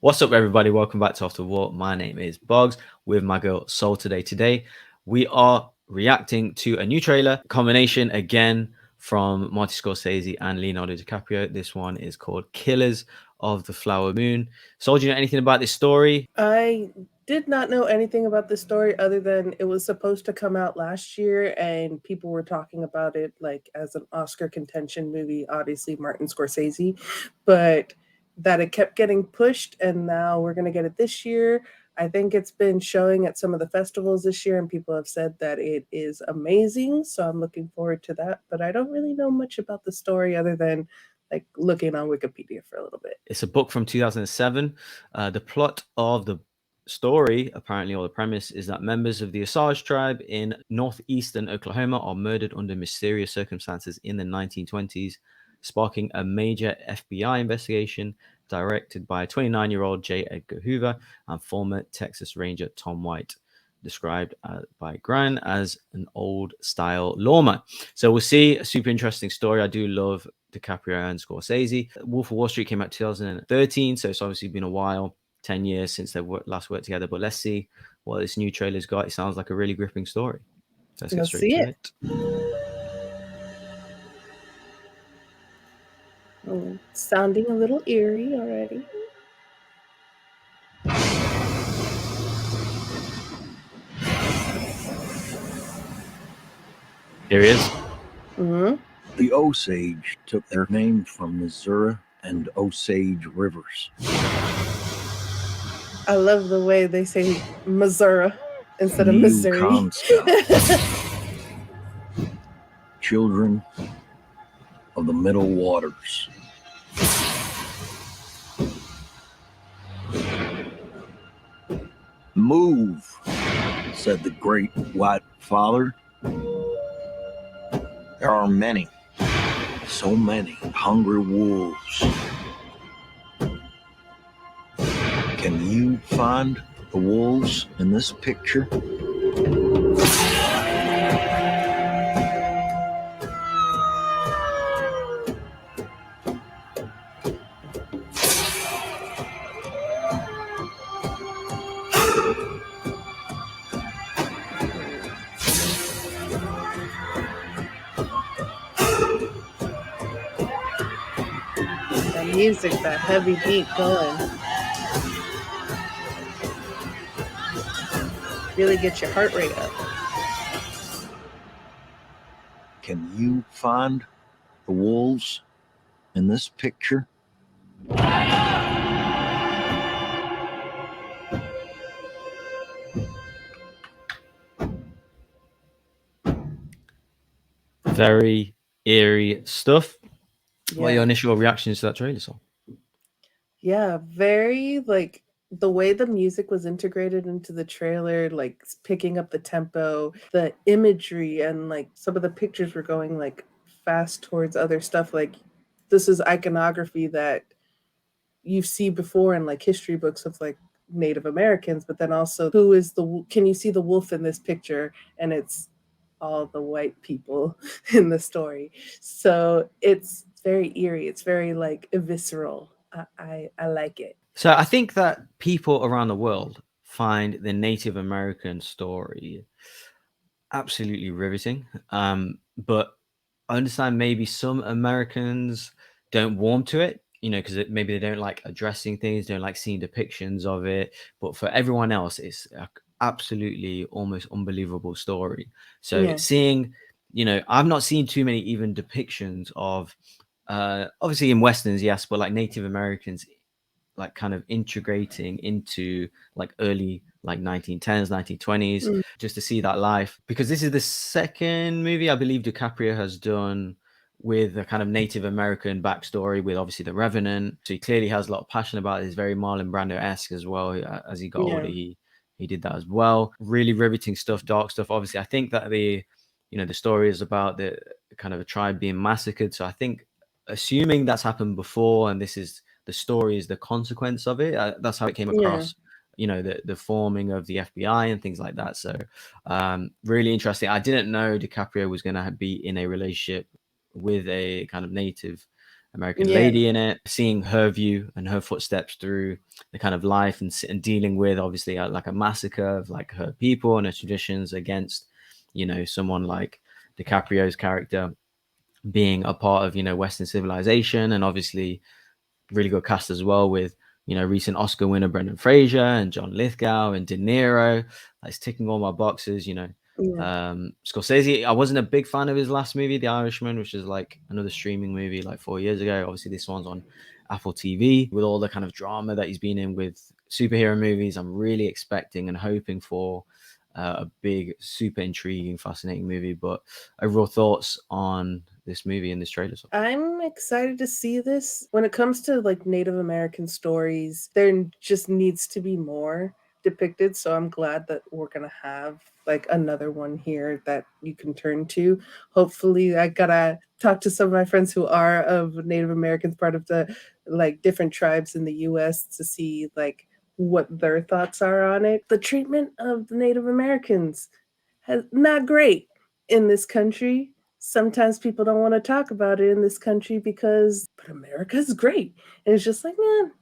What's up, everybody? Welcome back to After War. My name is Boggs with my girl Soul today. Today, we are reacting to a new trailer combination again from Martin Scorsese and Leonardo DiCaprio. This one is called Killers of the Flower Moon. Soul, do you know anything about this story? I did not know anything about this story other than it was supposed to come out last year and people were talking about it like as an Oscar contention movie, obviously Martin Scorsese, but that it kept getting pushed and now we're going to get it this year. I think it's been showing at some of the festivals this year and people have said that it is amazing, so I'm looking forward to that, but I don't really know much about the story other than like looking on Wikipedia for a little bit. It's a book from 2007. The plot of the story, apparently, or the premise, is that members of the Osage tribe in northeastern Oklahoma are murdered under mysterious circumstances in the 1920s, sparking a major FBI investigation directed by 29-year-old J. Edgar Hoover and former Texas Ranger Tom White, described by Grann as an old-style lawman. So we'll see. A super interesting story. I do love DiCaprio and Scorsese. Wolf of Wall Street came out 2013, so it's obviously been a while, 10 years since they last worked together. But let's see what this new trailer's got. It sounds like a really gripping story. So let's get Let's straight see to it. it. Sounding a little eerie already. Here he is. Mm-hmm. The Osage took their name from Missouri and Osage rivers. I love the way they say Missouri instead of New Missouri. concept. Children of the Middle Waters. Move, said the great white father. There are many, so many hungry wolves. Can you find the wolves in this picture? That music, that heavy beat going. Really get your heart rate up. Can you find the wolves in this picture? Very eerie stuff. Yeah. What are your initial reactions to that trailer, Saul? Yeah, very like the way the music was integrated into the trailer, like picking up the tempo, the imagery, and like some of the pictures were going like fast towards other stuff. Like this is iconography that you see before in like history books of like Native Americans, but then also who is can you see the wolf in this picture? And it's all the white people in the story. So it's very eerie. It's very like visceral. I like it. So I think that people around the world find the Native American story absolutely riveting. But I understand maybe some Americans don't warm to it, because maybe they don't like addressing things, don't like seeing depictions of it. But for everyone else, it's a absolutely almost unbelievable story. So Yeah. seeing, I've not seen too many even depictions of, obviously in Westerns, yes, but like Native Americans like kind of integrating into like early like 1910s 1920s, just to see that life, because this is the second movie I believe DiCaprio has done with a kind of Native American backstory, with obviously The Revenant. So he clearly has a lot of passion about it. It's very Marlon Brando-esque as well. As he got older, he did that as well. Really riveting stuff, dark stuff. Obviously I think that the story is about the kind of a tribe being massacred, so I think, assuming that's happened before and this is the story is the consequence of it. That's how it came across, the forming of the FBI and things like that. So really interesting. I didn't know DiCaprio was going to be in a relationship with a kind of Native American Yeah. lady in it, seeing her view and her footsteps through the kind of life and dealing with obviously like a massacre of like her people and her traditions against, you know, someone like DiCaprio's character being a part of, you know, Western civilization. And obviously really good cast as well with, you know, recent Oscar winner Brendan Fraser and John Lithgow and De Niro. That's ticking all my boxes, you know. Yeah. Scorsese, I wasn't a big fan of his last movie, The Irishman, which is like another streaming movie like 4 years ago. Obviously this one's on Apple TV with all the kind of drama that he's been in with superhero movies. I'm really expecting and hoping for a big, super intriguing, fascinating movie. But overall thoughts on this movie and this trailer? I'm excited to see this. When it comes to like Native American stories, there just needs to be more depicted. So I'm glad that we're gonna have like another one here that you can turn to. Hopefully, I gotta talk to some of my friends who are of Native Americans, part of the like different tribes in the US to see like what their thoughts are on it. The treatment of the Native Americans has not great in this country. Sometimes people don't want to talk about it in this country because, but America's great. And it's just like, man,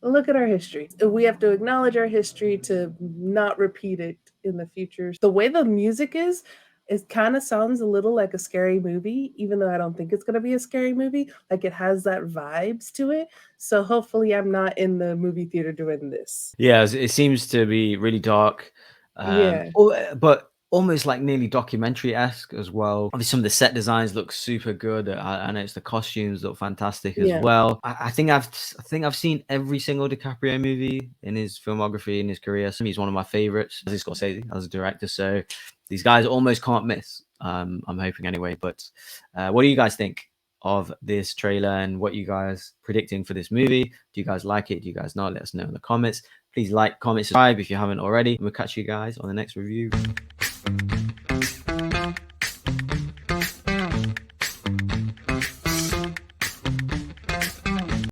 look at our history. We have to acknowledge our history to not repeat it in the future. The way the music is, it kind of sounds a little like a scary movie, even though I don't think it's going to be a scary movie. Like it has that vibes to it. So hopefully I'm not in the movie theater doing this. Yeah, it seems to be really dark, Yeah. but almost like nearly documentary-esque as well. Obviously, some of the set designs look super good. I noticed the costumes look fantastic as Yeah. well. I think I've seen every single DiCaprio movie in his filmography in his career. So he's one of my favorites as Scorsese as a director. So these guys almost can't miss. I'm hoping anyway. But what do you guys think of this trailer and what you guys predicting for this movie? Do you guys like it? Do you guys not? Let us know in the comments. Please like, comment, subscribe if you haven't already. We'll catch you guys on the next review.